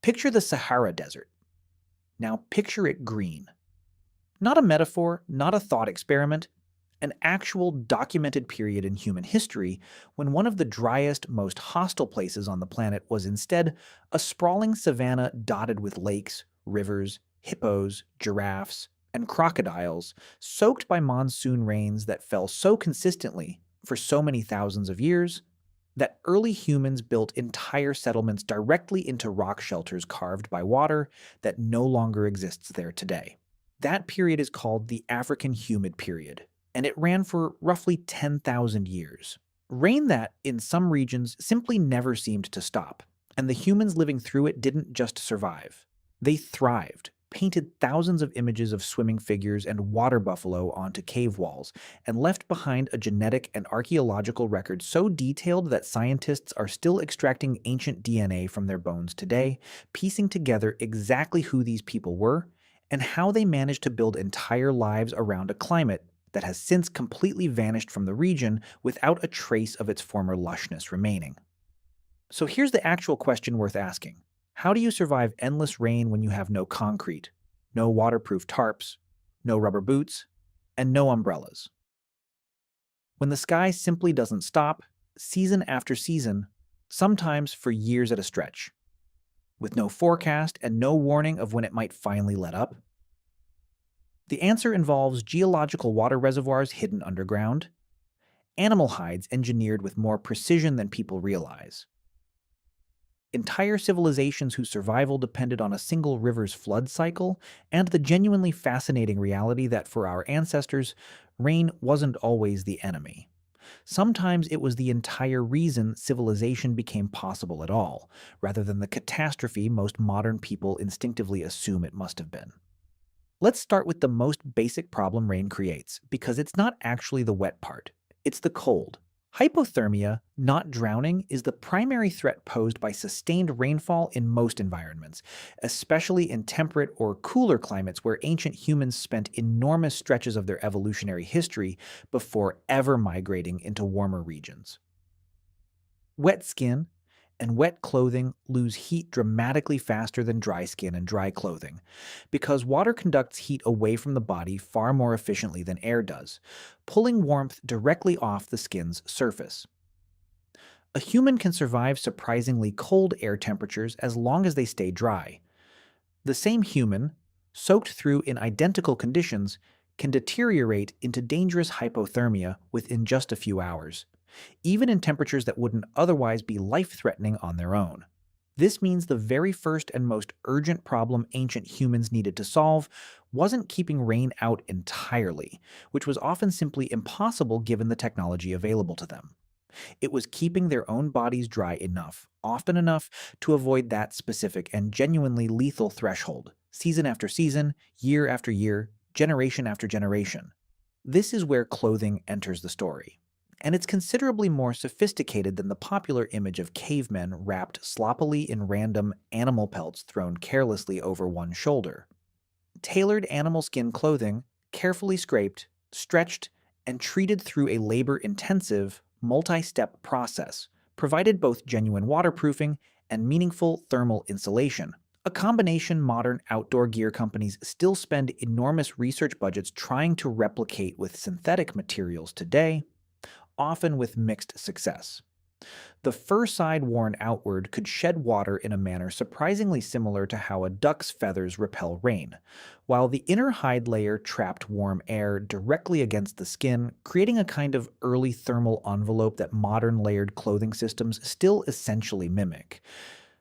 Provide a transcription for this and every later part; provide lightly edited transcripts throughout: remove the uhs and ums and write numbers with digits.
Picture the Sahara Desert. Now picture it green. Not a metaphor, not a thought experiment, an actual documented period in human history when one of the driest, most hostile places on the planet was instead a sprawling savanna dotted with lakes, rivers, hippos, giraffes, and crocodiles, soaked by monsoon rains that fell so consistently for so many thousands of years that early humans built entire settlements directly into rock shelters carved by water that no longer exists there today. That period is called the African Humid Period, and it ran for roughly 10,000 years. Rain that, in some regions, simply never seemed to stop, and the humans living through it didn't just survive. They thrived, painted thousands of images of swimming figures and water buffalo onto cave walls, and left behind a genetic and archaeological record so detailed that scientists are still extracting ancient DNA from their bones today, piecing together exactly who these people were and how they managed to build entire lives around a climate that has since completely vanished from the region without a trace of its former lushness remaining. So here's the actual question worth asking. How do you survive endless rain when you have no concrete, no waterproof tarps, no rubber boots, and no umbrellas? When the sky simply doesn't stop, season after season, sometimes for years at a stretch, with no forecast and no warning of when it might finally let up? The answer involves geological water reservoirs hidden underground, animal hides engineered with more precision than people realize, entire civilizations whose survival depended on a single river's flood cycle, and the genuinely fascinating reality that for our ancestors, rain wasn't always the enemy. Sometimes it was the entire reason civilization became possible at all, rather than the catastrophe most modern people instinctively assume it must have been. Let's start with the most basic problem rain creates, because it's not actually the wet part. It's the cold. Hypothermia, not drowning, is the primary threat posed by sustained rainfall in most environments, especially in temperate or cooler climates where ancient humans spent enormous stretches of their evolutionary history before ever migrating into warmer regions. Wet skin and wet clothing lose heat dramatically faster than dry skin and dry clothing, because water conducts heat away from the body far more efficiently than air does, pulling warmth directly off the skin's surface. A human can survive surprisingly cold air temperatures as long as they stay dry. The same human, soaked through in identical conditions, can deteriorate into dangerous hypothermia within just a few hours, even in temperatures that wouldn't otherwise be life-threatening on their own. This means the very first and most urgent problem ancient humans needed to solve wasn't keeping rain out entirely, which was often simply impossible given the technology available to them. It was keeping their own bodies dry enough, often enough, to avoid that specific and genuinely lethal threshold, season after season, year after year, generation after generation. This is where clothing enters the story. And it's considerably more sophisticated than the popular image of cavemen wrapped sloppily in random animal pelts thrown carelessly over one shoulder. Tailored animal skin clothing, carefully scraped, stretched, and treated through a labor-intensive, multi-step process, provided both genuine waterproofing and meaningful thermal insulation, a combination modern outdoor gear companies still spend enormous research budgets trying to replicate with synthetic materials today, often with mixed success. The fur side worn outward could shed water in a manner surprisingly similar to how a duck's feathers repel rain, while the inner hide layer trapped warm air directly against the skin, creating a kind of early thermal envelope that modern layered clothing systems still essentially mimic.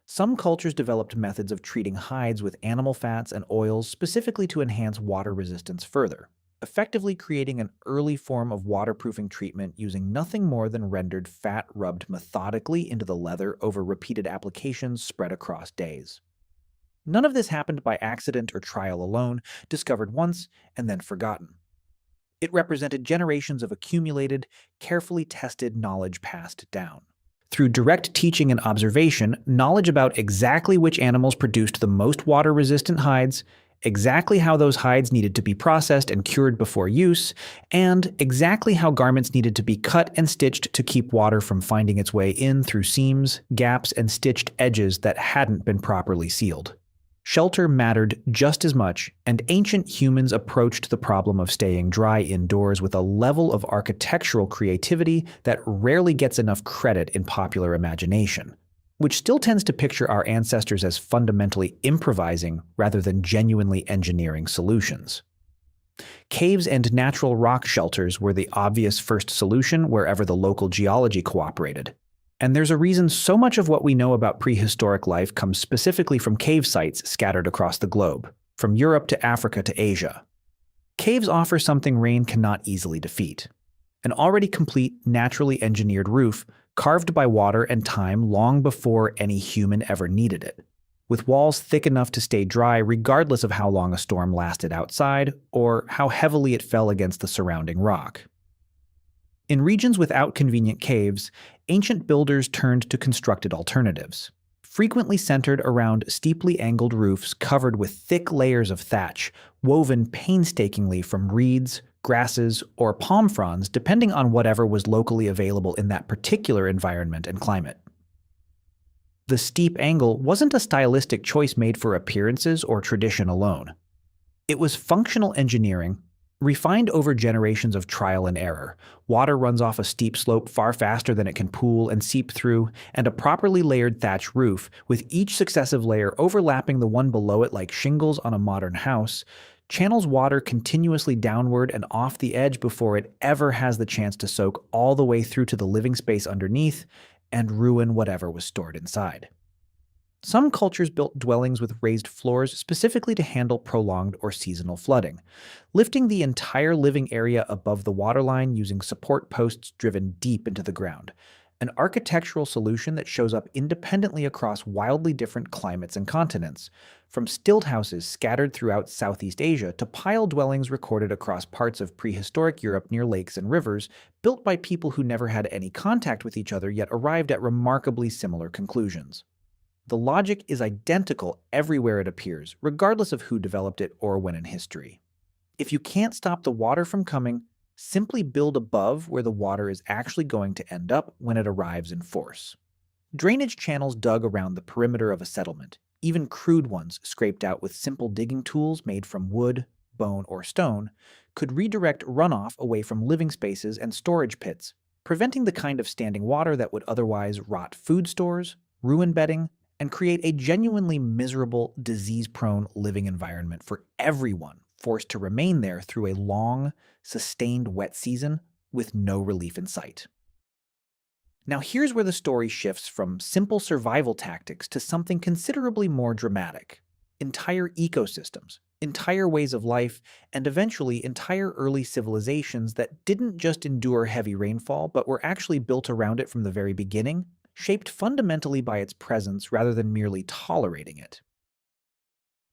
Some cultures developed methods of treating hides with animal fats and oils specifically to enhance water resistance further, effectively creating an early form of waterproofing treatment using nothing more than rendered fat rubbed methodically into the leather over repeated applications spread across days. None of this happened by accident or trial alone, discovered once and then forgotten. It represented generations of accumulated, carefully tested knowledge passed down. Through direct teaching and observation, knowledge about exactly which animals produced the most water-resistant hides exactly how those hides needed to be processed and cured before use, and exactly how garments needed to be cut and stitched to keep water from finding its way in through seams, gaps, and stitched edges that hadn't been properly sealed. Shelter mattered just as much, and ancient humans approached the problem of staying dry indoors with a level of architectural creativity that rarely gets enough credit in popular imagination, which still tends to picture our ancestors as fundamentally improvising rather than genuinely engineering solutions. Caves and natural rock shelters were the obvious first solution wherever the local geology cooperated. And there's a reason so much of what we know about prehistoric life comes specifically from cave sites scattered across the globe, from Europe to Africa to Asia. Caves offer something rain cannot easily defeat: an already complete, naturally engineered roof carved by water and time long before any human ever needed it, with walls thick enough to stay dry regardless of how long a storm lasted outside or how heavily it fell against the surrounding rock. In regions without convenient caves, ancient builders turned to constructed alternatives, frequently centered around steeply angled roofs covered with thick layers of thatch, woven painstakingly from reeds, grasses, or palm fronds, depending on whatever was locally available in that particular environment and climate. The steep angle wasn't a stylistic choice made for appearances or tradition alone. It was functional engineering, refined over generations of trial and error. Water runs off a steep slope far faster than it can pool and seep through, and a properly layered thatch roof, with each successive layer overlapping the one below it like shingles on a modern house, channels water continuously downward and off the edge before it ever has the chance to soak all the way through to the living space underneath and ruin whatever was stored inside. Some cultures built dwellings with raised floors specifically to handle prolonged or seasonal flooding, lifting the entire living area above the waterline using support posts driven deep into the ground, an architectural solution that shows up independently across wildly different climates and continents, from stilt houses scattered throughout Southeast Asia to pile dwellings recorded across parts of prehistoric Europe near lakes and rivers, built by people who never had any contact with each other yet arrived at remarkably similar conclusions. The logic is identical everywhere it appears, regardless of who developed it or when in history. If you can't stop the water from coming, simply build above where the water is actually going to end up when it arrives in force. Drainage channels dug around the perimeter of a settlement, even crude ones scraped out with simple digging tools made from wood, bone, or stone, could redirect runoff away from living spaces and storage pits, preventing the kind of standing water that would otherwise rot food stores, ruin bedding, and create a genuinely miserable, disease-prone living environment for everyone forced to remain there through a long, sustained wet season with no relief in sight. Now here's where the story shifts from simple survival tactics to something considerably more dramatic: entire ecosystems, entire ways of life, and eventually entire early civilizations that didn't just endure heavy rainfall but were actually built around it from the very beginning, shaped fundamentally by its presence rather than merely tolerating it.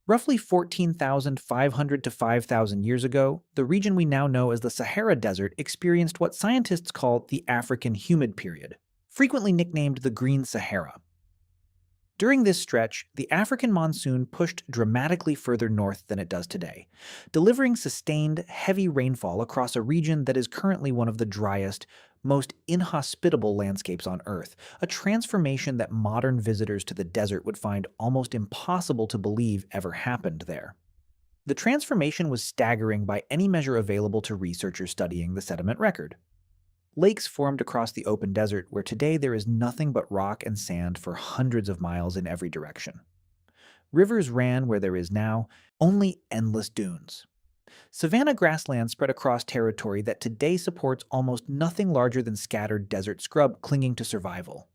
Roughly 14,500 to 5,000 years ago, the region we now know as the Sahara Desert experienced what scientists call the African Humid Period, frequently nicknamed the Green Sahara. During this stretch, the African monsoon pushed dramatically further north than it does today, delivering sustained, heavy rainfall across a region that is currently one of the driest, most inhospitable landscapes on Earth, a transformation that modern visitors to the desert would find almost impossible to believe ever happened there. The transformation was staggering by any measure available to researchers studying the sediment record. Lakes formed across the open desert where today there is nothing but rock and sand for hundreds of miles in every direction. Rivers ran where there is now only endless dunes. Savanna grassland spread across territory that today supports almost nothing larger than scattered desert scrub clinging to survival.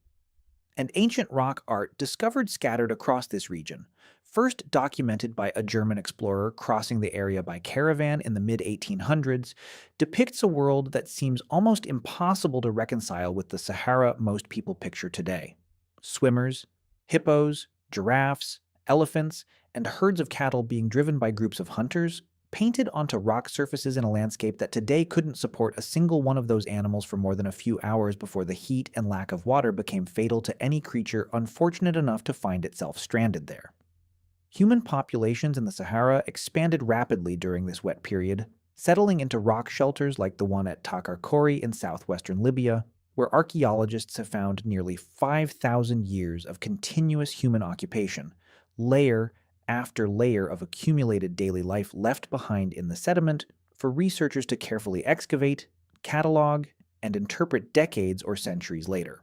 And ancient rock art discovered scattered across this region, first documented by a German explorer crossing the area by caravan in the mid-1800s, depicts a world that seems almost impossible to reconcile with the Sahara most people picture today. Swimmers, hippos, giraffes, elephants, and herds of cattle being driven by groups of hunters, painted onto rock surfaces in a landscape that today couldn't support a single one of those animals for more than a few hours before the heat and lack of water became fatal to any creature unfortunate enough to find itself stranded there. Human populations in the Sahara expanded rapidly during this wet period, settling into rock shelters like the one at Takarkori in southwestern Libya, where archaeologists have found nearly 5,000 years of continuous human occupation, layer after layer of accumulated daily life left behind in the sediment for researchers to carefully excavate, catalog, and interpret decades or centuries later.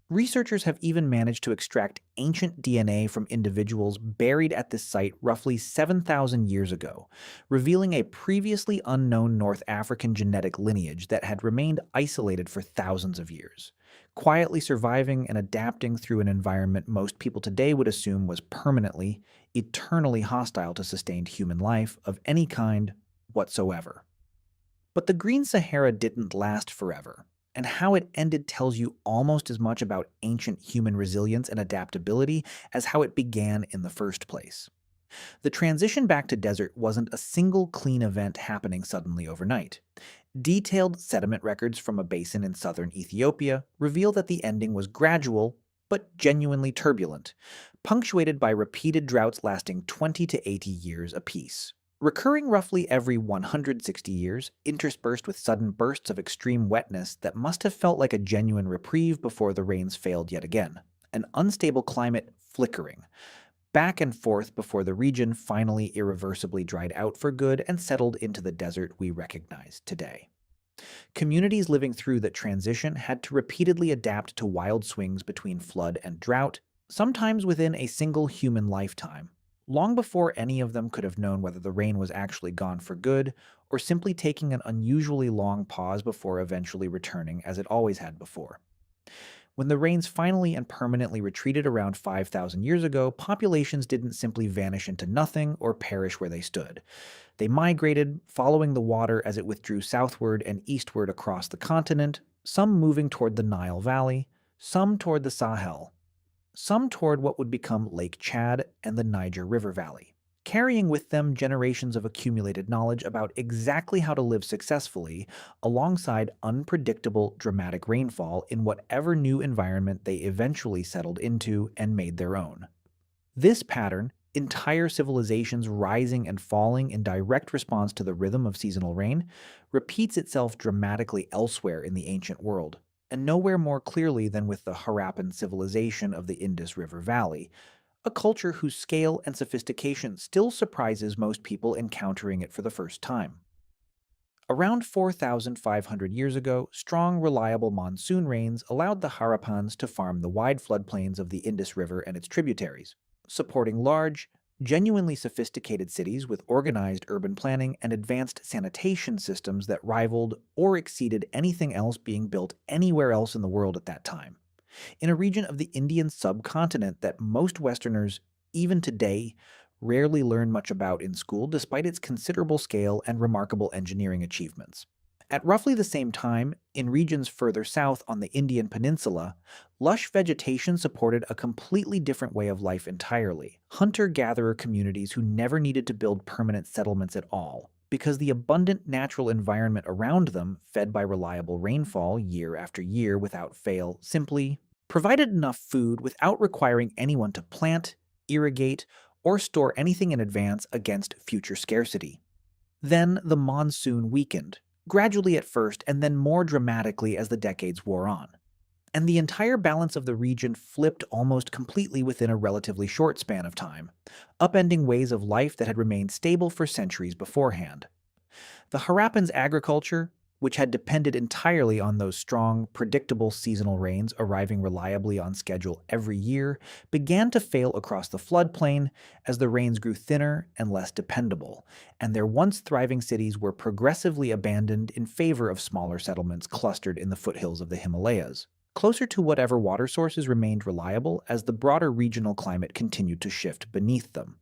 Researchers have even managed to extract ancient DNA from individuals buried at this site roughly 7,000 years ago, revealing a previously unknown North African genetic lineage that had remained isolated for thousands of years, quietly surviving and adapting through an environment most people today would assume was permanently, eternally hostile to sustained human life of any kind whatsoever. But the Green Sahara didn't last forever, and how it ended tells you almost as much about ancient human resilience and adaptability as how it began in the first place. The transition back to desert wasn't a single clean event happening suddenly overnight. Detailed sediment records from a basin in southern Ethiopia reveal that the ending was gradual, but genuinely turbulent, punctuated by repeated droughts lasting 20 to 80 years apiece. Recurring roughly every 160 years, interspersed with sudden bursts of extreme wetness that must have felt like a genuine reprieve before the rains failed yet again. An unstable climate flickering, back and forth before the region finally irreversibly dried out for good and settled into the desert we recognize today. Communities living through that transition had to repeatedly adapt to wild swings between flood and drought, sometimes within a single human lifetime, long before any of them could have known whether the rain was actually gone for good or simply taking an unusually long pause before eventually returning as it always had before. When the rains finally and permanently retreated around 5,000 years ago, populations didn't simply vanish into nothing or perish where they stood. They migrated, following the water as it withdrew southward and eastward across the continent, some moving toward the Nile Valley, some toward the Sahel, some toward what would become Lake Chad and the Niger River Valley, carrying with them generations of accumulated knowledge about exactly how to live successfully alongside unpredictable, dramatic rainfall in whatever new environment they eventually settled into and made their own. This pattern, entire civilizations rising and falling in direct response to the rhythm of seasonal rain, repeats itself dramatically elsewhere in the ancient world, and nowhere more clearly than with the Harappan civilization of the Indus River Valley, a culture whose scale and sophistication still surprises most people encountering it for the first time. Around 4,500 years ago, strong, reliable monsoon rains allowed the Harappans to farm the wide floodplains of the Indus River and its tributaries, supporting large, genuinely sophisticated cities with organized urban planning and advanced sanitation systems that rivaled or exceeded anything else being built anywhere else in the world at that time. In a region of the Indian subcontinent that most Westerners, even today, rarely learn much about in school despite its considerable scale and remarkable engineering achievements. At roughly the same time, in regions further south on the Indian peninsula, lush vegetation supported a completely different way of life entirely. Hunter-gatherer communities who never needed to build permanent settlements at all, because the abundant natural environment around them, fed by reliable rainfall year after year without fail, simply provided enough food without requiring anyone to plant, irrigate, or store anything in advance against future scarcity. Then the monsoon weakened, gradually at first and then more dramatically as the decades wore on. And the entire balance of the region flipped almost completely within a relatively short span of time, upending ways of life that had remained stable for centuries beforehand. The Harappans' agriculture, which had depended entirely on those strong, predictable seasonal rains arriving reliably on schedule every year, began to fail across the floodplain as the rains grew thinner and less dependable, and their once thriving cities were progressively abandoned in favor of smaller settlements clustered in the foothills of the Himalayas, closer to whatever water sources remained reliable as the broader regional climate continued to shift beneath them.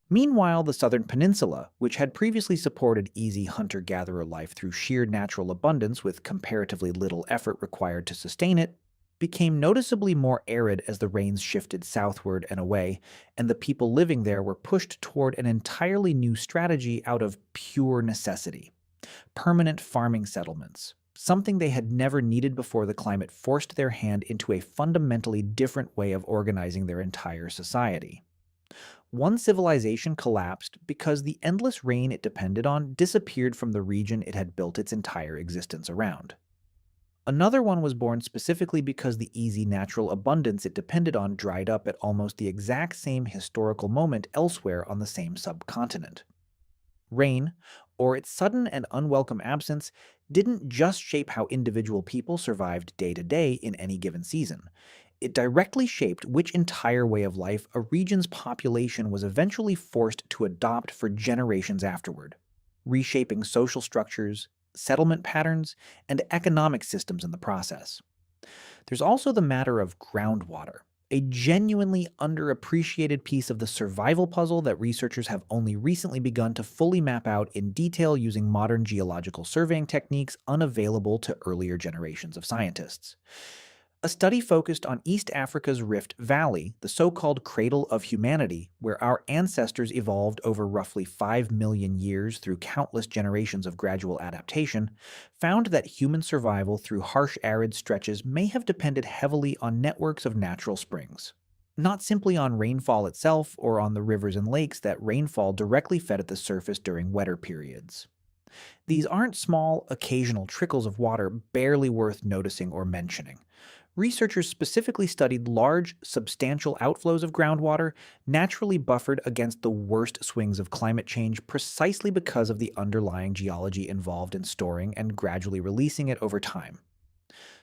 Meanwhile, the southern peninsula, which had previously supported easy hunter-gatherer life through sheer natural abundance with comparatively little effort required to sustain it, became noticeably more arid as the rains shifted southward and away, and the people living there were pushed toward an entirely new strategy out of pure necessity: permanent farming settlements, something they had never needed before the climate forced their hand into a fundamentally different way of organizing their entire society. One civilization collapsed because the endless rain it depended on disappeared from the region it had built its entire existence around. Another one was born specifically because the easy natural abundance it depended on dried up at almost the exact same historical moment elsewhere on the same subcontinent. Rain, or its sudden and unwelcome absence, didn't just shape how individual people survived day to day in any given season. It directly shaped which entire way of life a region's population was eventually forced to adopt for generations afterward, reshaping social structures, settlement patterns, and economic systems in the process. There's also the matter of groundwater, a genuinely underappreciated piece of the survival puzzle that researchers have only recently begun to fully map out in detail using modern geological surveying techniques unavailable to earlier generations of scientists. A study focused on East Africa's Rift Valley, the so-called cradle of humanity, where our ancestors evolved over roughly 5 million years through countless generations of gradual adaptation, found that human survival through harsh arid stretches may have depended heavily on networks of natural springs. Not simply on rainfall itself or on the rivers and lakes that rainfall directly fed at the surface during wetter periods. These aren't small, occasional trickles of water barely worth noticing or mentioning. Researchers specifically studied large, substantial outflows of groundwater naturally buffered against the worst swings of climate change precisely because of the underlying geology involved in storing and gradually releasing it over time.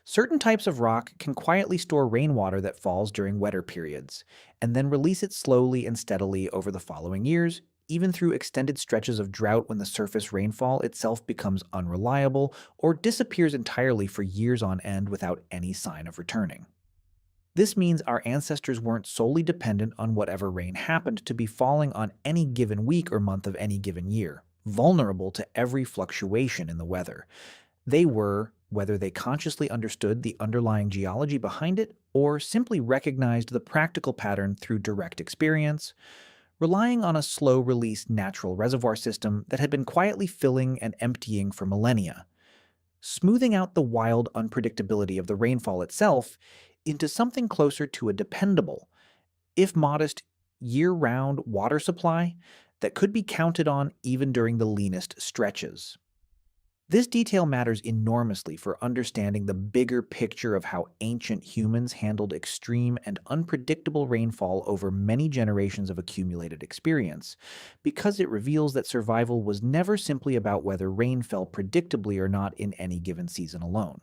Certain types of rock can quietly store rainwater that falls during wetter periods, and then release it slowly and steadily over the following years, even through extended stretches of drought when the surface rainfall itself becomes unreliable or disappears entirely for years on end without any sign of returning. This means our ancestors weren't solely dependent on whatever rain happened to be falling on any given week or month of any given year, vulnerable to every fluctuation in the weather. They were, whether they consciously understood the underlying geology behind it or simply recognized the practical pattern through direct experience, relying on a slow-release natural reservoir system that had been quietly filling and emptying for millennia, smoothing out the wild unpredictability of the rainfall itself into something closer to a dependable, if modest, year-round water supply that could be counted on even during the leanest stretches. This detail matters enormously for understanding the bigger picture of how ancient humans handled extreme and unpredictable rainfall over many generations of accumulated experience, because it reveals that survival was never simply about whether rain fell predictably or not in any given season alone.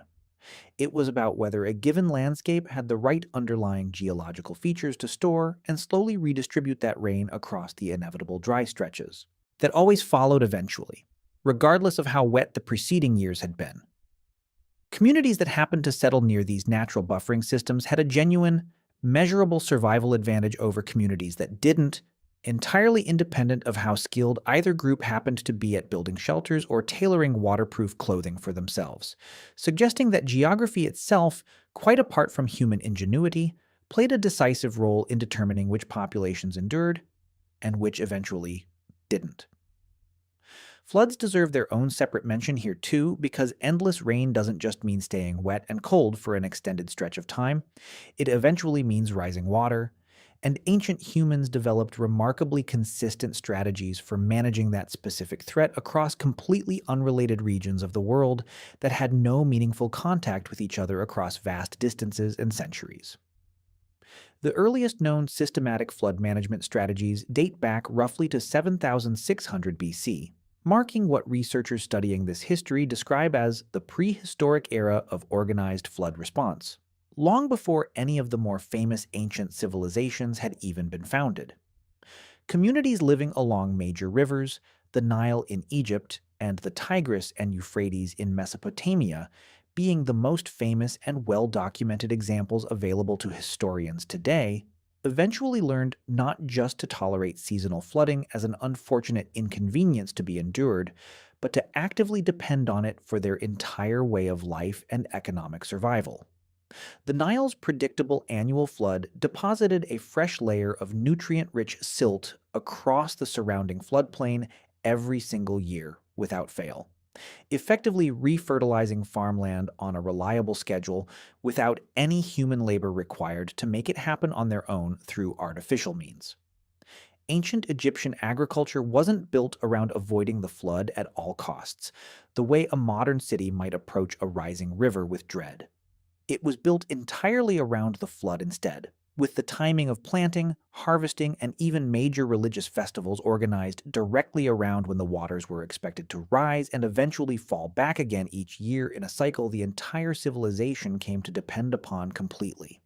It was about whether a given landscape had the right underlying geological features to store and slowly redistribute that rain across the inevitable dry stretches that always followed eventually, regardless of how wet the preceding years had been. Communities that happened to settle near these natural buffering systems had a genuine, measurable survival advantage over communities that didn't, entirely independent of how skilled either group happened to be at building shelters or tailoring waterproof clothing for themselves, suggesting that geography itself, quite apart from human ingenuity, played a decisive role in determining which populations endured and which eventually didn't. Floods deserve their own separate mention here too, because endless rain doesn't just mean staying wet and cold for an extended stretch of time. It eventually means rising water, and ancient humans developed remarkably consistent strategies for managing that specific threat across completely unrelated regions of the world that had no meaningful contact with each other across vast distances and centuries. The earliest known systematic flood management strategies date back roughly to 7600 BC, marking what researchers studying this history describe as the prehistoric era of organized flood response, long before any of the more famous ancient civilizations had even been founded. Communities living along major rivers, the Nile in Egypt and the Tigris and Euphrates in Mesopotamia, being the most famous and well-documented examples available to historians today, eventually learned not just to tolerate seasonal flooding as an unfortunate inconvenience to be endured, but to actively depend on it for their entire way of life and economic survival. The Nile's predictable annual flood deposited a fresh layer of nutrient-rich silt across the surrounding floodplain every single year, without fail, effectively refertilizing farmland on a reliable schedule without any human labor required to make it happen on their own through artificial means. Ancient Egyptian agriculture wasn't built around avoiding the flood at all costs, the way a modern city might approach a rising river with dread. It was built entirely around the flood instead, with the timing of planting, harvesting, and even major religious festivals organized directly around when the waters were expected to rise and eventually fall back again each year in a cycle the entire civilization came to depend upon completely.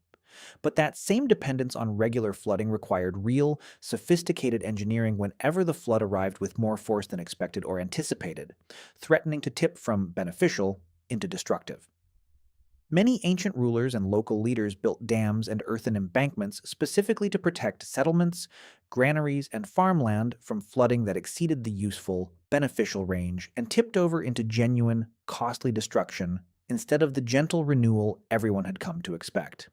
But that same dependence on regular flooding required real, sophisticated engineering whenever the flood arrived with more force than expected or anticipated, threatening to tip from beneficial into destructive. Many ancient rulers and local leaders built dams and earthen embankments specifically to protect settlements, granaries, and farmland from flooding that exceeded the useful, beneficial range and tipped over into genuine, costly destruction instead of the gentle renewal everyone had come to expect.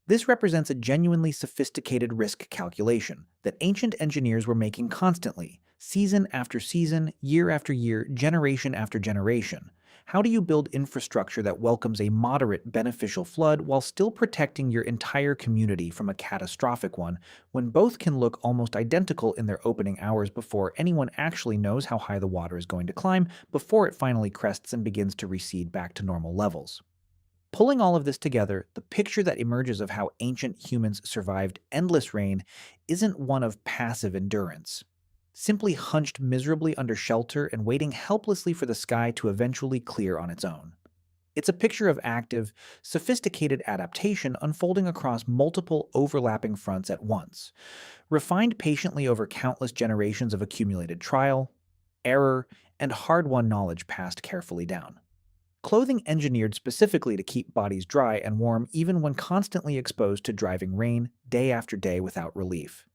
This represents a genuinely sophisticated risk calculation that ancient engineers were making constantly, season after season, year after year, generation after generation. How do you build infrastructure that welcomes a moderate, beneficial flood while still protecting your entire community from a catastrophic one, when both can look almost identical in their opening hours before anyone actually knows how high the water is going to climb before it finally crests and begins to recede back to normal levels? Pulling all of this together, the picture that emerges of how ancient humans survived endless rain isn't one of passive endurance, simply hunched miserably under shelter and waiting helplessly for the sky to eventually clear on its own. It's a picture of active, sophisticated adaptation unfolding across multiple overlapping fronts at once, refined patiently over countless generations of accumulated trial, error, and hard-won knowledge passed carefully down. Clothing engineered specifically to keep bodies dry and warm even when constantly exposed to driving rain day after day without relief.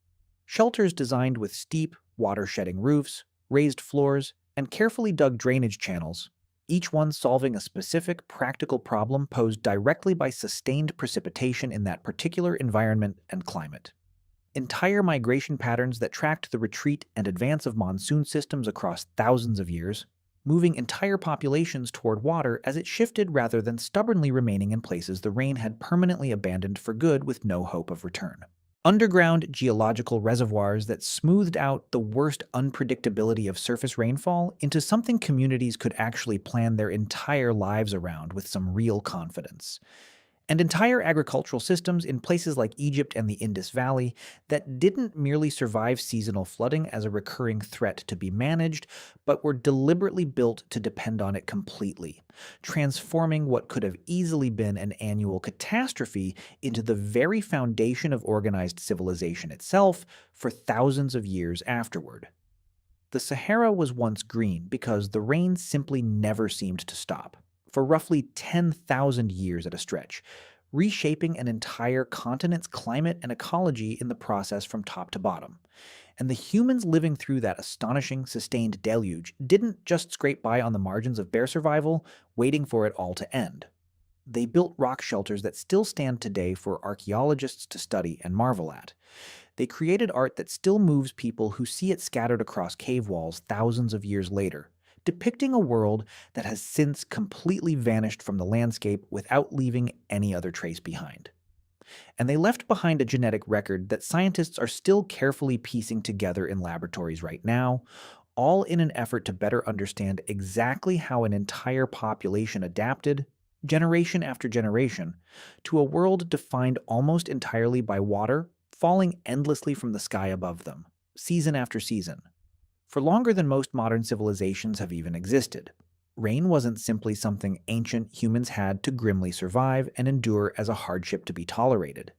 Shelters designed with steep, water-shedding roofs, raised floors, and carefully dug drainage channels, each one solving a specific practical problem posed directly by sustained precipitation in that particular environment and climate. Entire migration patterns that tracked the retreat and advance of monsoon systems across thousands of years, moving entire populations toward water as it shifted rather than stubbornly remaining in places the rain had permanently abandoned for good with no hope of return. Underground geological reservoirs that smoothed out the worst unpredictability of surface rainfall into something communities could actually plan their entire lives around with some real confidence. And entire agricultural systems in places like Egypt and the Indus Valley that didn't merely survive seasonal flooding as a recurring threat to be managed, but were deliberately built to depend on it completely, transforming what could have easily been an annual catastrophe into the very foundation of organized civilization itself for thousands of years afterward. The Sahara was once green because the rain simply never seemed to stop, for roughly 10,000 years at a stretch, reshaping an entire continent's climate and ecology in the process from top to bottom. And the humans living through that astonishing, sustained deluge didn't just scrape by on the margins of bare survival, waiting for it all to end. They built rock shelters that still stand today for archaeologists to study and marvel at. They created art that still moves people who see it scattered across cave walls thousands of years later, depicting a world that has since completely vanished from the landscape without leaving any other trace behind. And they left behind a genetic record that scientists are still carefully piecing together in laboratories right now, all in an effort to better understand exactly how an entire population adapted, generation after generation, to a world defined almost entirely by water falling endlessly from the sky above them, season after season, for longer than most modern civilizations have even existed. Rain wasn't simply something ancient humans had to grimly survive and endure as a hardship to be tolerated.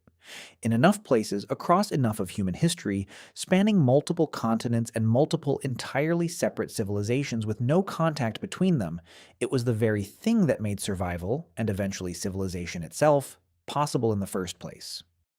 In enough places, across enough of human history, spanning multiple continents and multiple entirely separate civilizations with no contact between them, it was the very thing that made survival, and eventually civilization itself, possible in the first place.